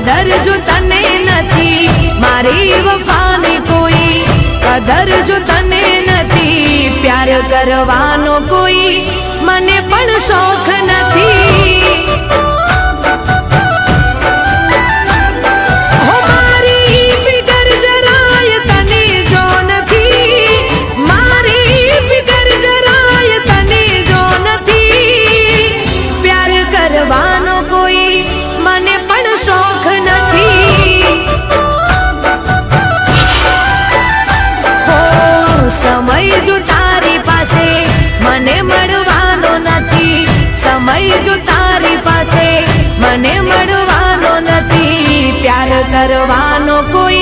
कदर जो तने नथी मारी वफानी कोई कदर जो तने नथी प्यार करवानो कोई मने पण शौक नथी समय जो तारी पासे मने मळवानो नथी समय जो तारी पासे मने मळवानो नथी प्यार करवानो कोई